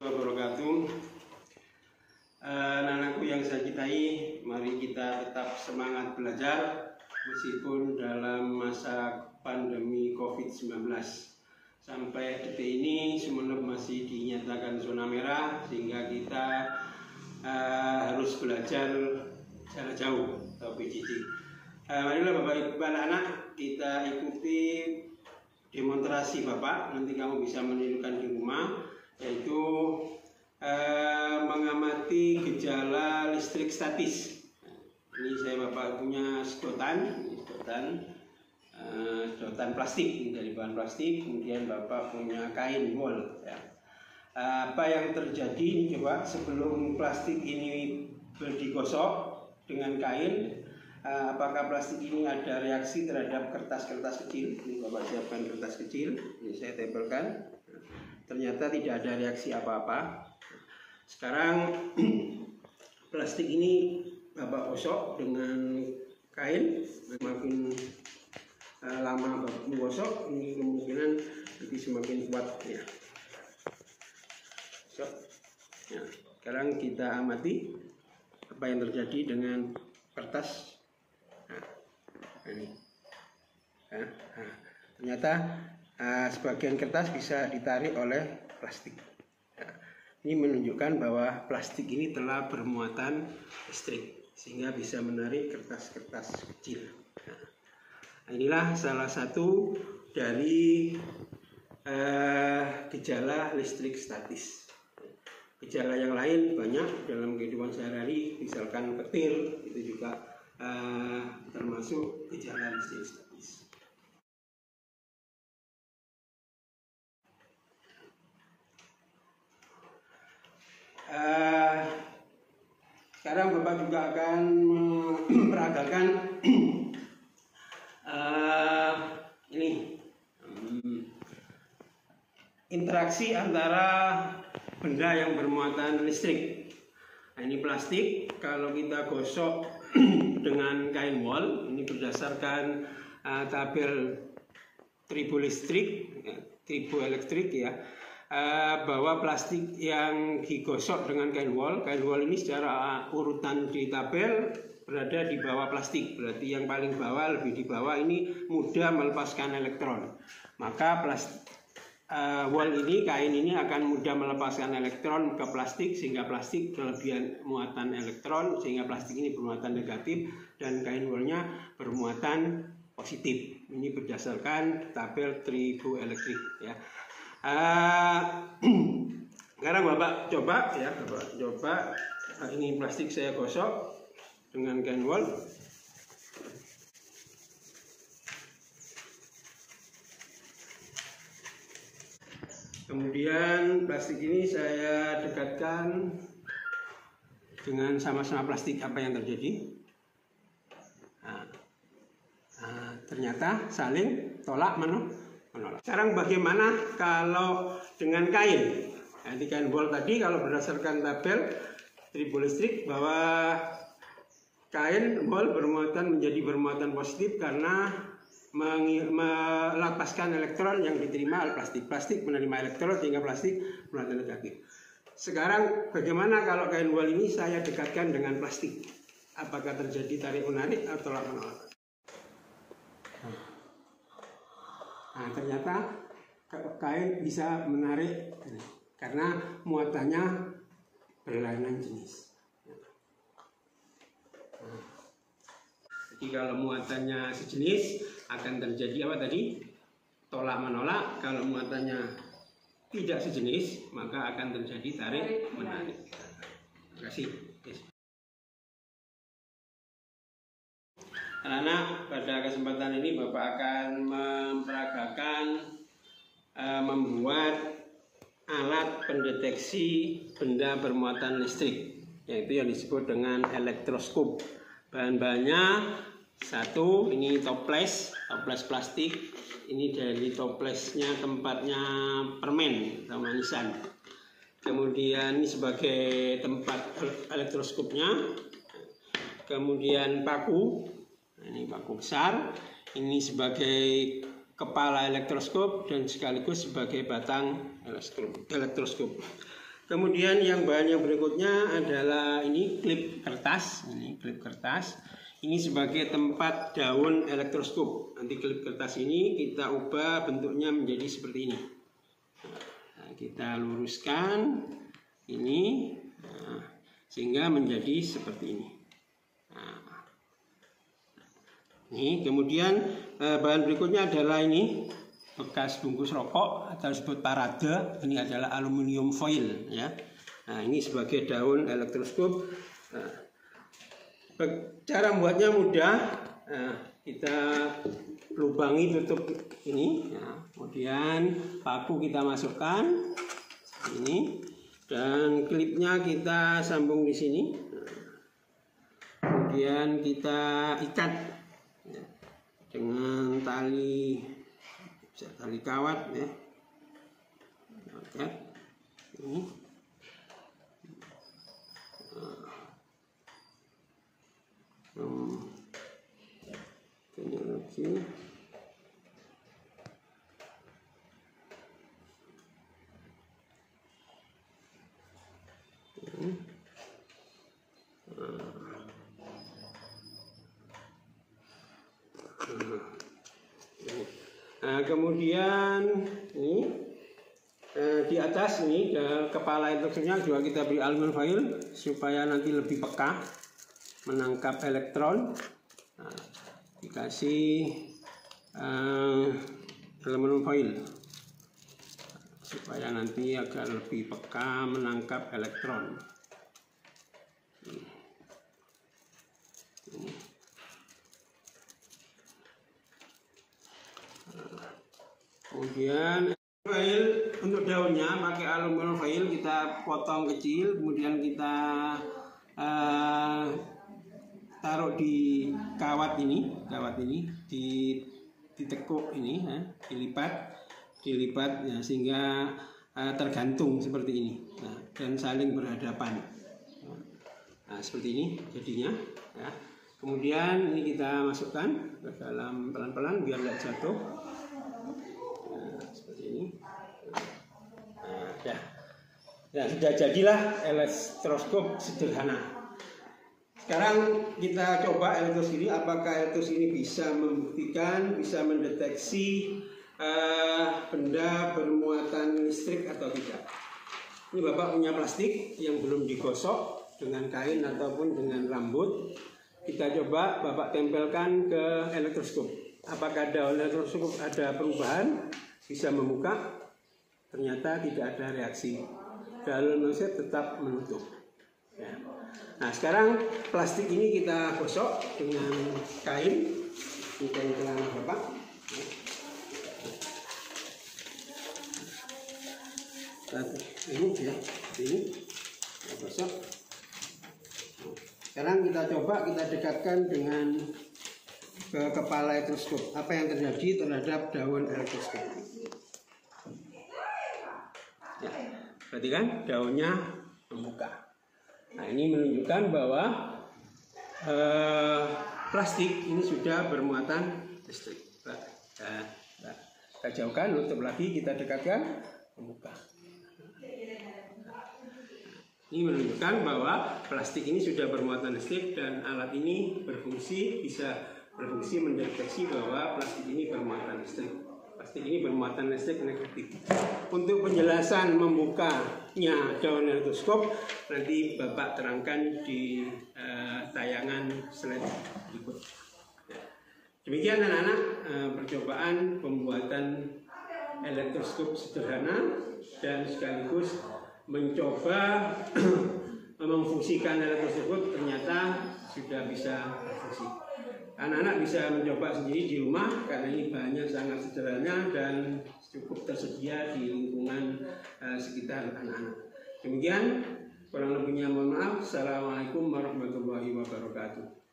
Wabarakatuh. Anak-anakku yang saya cintai, mari kita tetap semangat belajar meskipun dalam masa pandemi COVID-19. Sampai detik ini Sumeneb masih dinyatakan zona merah, sehingga kita harus belajar jarak jauh atau PJJ. Marilah Bapak Ibu anak-anak, kita ikuti demonstrasi Bapak. Nanti kamu bisa menirukan di rumah, yaitu mengamati gejala listrik statis. Ini saya Bapak punya sedotan plastik, dari bahan plastik. Kemudian Bapak punya kain wol. Ya. Apa yang terjadi ini coba sebelum plastik ini digosok dengan kain, apakah plastik ini ada reaksi terhadap kertas-kertas kecil? Ini Bapak siapkan kertas kecil, ini saya tempelkan. Ternyata tidak ada reaksi apa-apa. Sekarang plastik ini Bapak gosok dengan kain. Semakin lama Bapak menggosok, ini kemungkinan nanti semakin kuat ya. Ya. Sekarang kita amati apa yang terjadi dengan kertas. Ini. Ternyata sebagian kertas bisa ditarik oleh plastik. Ini menunjukkan bahwa plastik ini telah bermuatan listrik, sehingga bisa menarik kertas-kertas kecil. Inilah salah satu dari gejala listrik statis. Gejala yang lain banyak dalam kehidupan sehari-hari, misalkan petir, itu juga termasuk gejala listrik statis. Sekarang Bapak juga akan memperagakan ini interaksi antara benda yang bermuatan listrik. Nah, ini plastik, kalau kita gosok dengan kain wol, ini berdasarkan tabel triboelektrik ya, bahwa plastik yang digosok dengan kain wol ini secara urutan di tabel berada di bawah plastik. Berarti yang paling bawah, lebih di bawah ini mudah melepaskan elektron. Maka wol ini, kain ini akan mudah melepaskan elektron ke plastik, sehingga plastik kelebihan muatan elektron, sehingga plastik ini bermuatan negatif dan kain wolnya bermuatan positif. Ini berdasarkan tabel triboelektrik ya. Sekarang Bapak coba ya, ini plastik saya gosok dengan kain wol. Kemudian plastik ini saya dekatkan dengan sama-sama plastik. Apa yang terjadi? Ternyata saling tolak menolak. Sekarang bagaimana kalau dengan kain? Nah, di kain wol tadi, kalau berdasarkan tabel triboelektrik, bahwa kain wol menjadi bermuatan positif karena melepaskan elektron yang diterima oleh plastik. Plastik menerima elektron sehingga plastik bermuatan negatif. Sekarang bagaimana kalau kain wol ini saya dekatkan dengan plastik? Apakah terjadi tarik menarik atau tolak menolak? Nah, ternyata kain bisa menarik karena muatannya berlainan jenis. Jadi kalau muatannya sejenis akan terjadi apa tadi? Tolak menolak. Kalau muatannya tidak sejenis, maka akan terjadi tarik menarik. Terima kasih. Anak-anak, pada kesempatan ini Bapak akan memperagakan membuat alat pendeteksi benda bermuatan listrik, yaitu yang disebut dengan elektroskop. Bahan-bahannya satu, ini toples plastik. Ini dari toplesnya tempatnya permen atau manisan. Kemudian ini sebagai tempat elektroskopnya. Kemudian paku. Ini paku besar, ini sebagai kepala elektroskop dan sekaligus sebagai batang elektroskop. Kemudian yang bahan yang berikutnya adalah ini klip kertas. Ini klip kertas. Ini sebagai tempat daun elektroskop. Nanti klip kertas ini kita ubah bentuknya menjadi seperti ini. Nah, kita luruskan ini, sehingga menjadi seperti ini. Ini kemudian bahan berikutnya adalah ini bekas bungkus rokok atau disebut parade. Ini adalah aluminium foil ya. Nah, ini sebagai daun elektroskop. Cara membuatnya mudah. Kita lubangi tutup ini ya. Kemudian paku kita masukkan ini dan klipnya kita sambung di sini. Kemudian kita ikat ya, dengan tali, bisa tali kawat ya. Ikat ini. Ini lagi. Nah, kemudian ini di atas ini kepala elektrosnya juga kita beri aluminium foil supaya nanti lebih peka menangkap elektron. Nah, dikasih aluminium foil supaya nanti agar lebih peka menangkap elektron. Kemudian foil untuk daunnya pakai aluminium foil kita potong kecil, kemudian kita taruh di kawat ini ditekuk ini ya, dilipat ya, sehingga tergantung seperti ini. Nah, dan saling berhadapan. Nah, seperti ini jadinya ya. Kemudian ini kita masukkan ke dalam pelan-pelan biar tidak jatuh. Seperti ini. Nah, sudah jadilah elektroskop sederhana. Sekarang kita coba elektros ini, apakah elektros ini bisa membuktikan, bisa mendeteksi benda bermuatan listrik atau tidak. Ini Bapak punya plastik yang belum digosok dengan kain ataupun dengan rambut. Kita coba Bapak tempelkan ke elektroskop. Apakah daun elektroskop ada perubahan? Bisa membuka, ternyata tidak ada reaksi. Daun elektroskop tetap menutup. Ya. Nah, sekarang plastik ini kita gosok dengan kain. Ini kain celana Bapak. Ini ya, ini kita gosok. Sekarang kita coba kita dekatkan dengan ke kepala elektroskop. Apa yang terjadi terhadap daun elektroskop? Ya, berarti kan daunnya membuka. Nah, ini menunjukkan bahwa plastik ini sudah bermuatan listrik. Kita jauhkan, tutup lagi, kita dekatkan, membuka. Ini menunjukkan bahwa plastik ini sudah bermuatan listrik dan alat ini bisa berfungsi mendeteksi bahwa plastik ini bermuatan listrik. Plastik ini bermuatan listrik negatif. Untuk penjelasan membukanya daun elektroskop nanti Bapak terangkan di tayangan slide berikut. Demikian anak-anak percobaan pembuatan elektroskop sederhana dan sekaligus mencoba memfungsikan elektroskop ternyata sudah bisa berfungsi. Anak-anak bisa mencoba sendiri di rumah karena ini bahannya sangat sederhana dan cukup tersedia di lingkungan sekitar anak-anak. Demikian, kurang lebihnya mohon maaf. Assalamualaikum warahmatullahi wabarakatuh.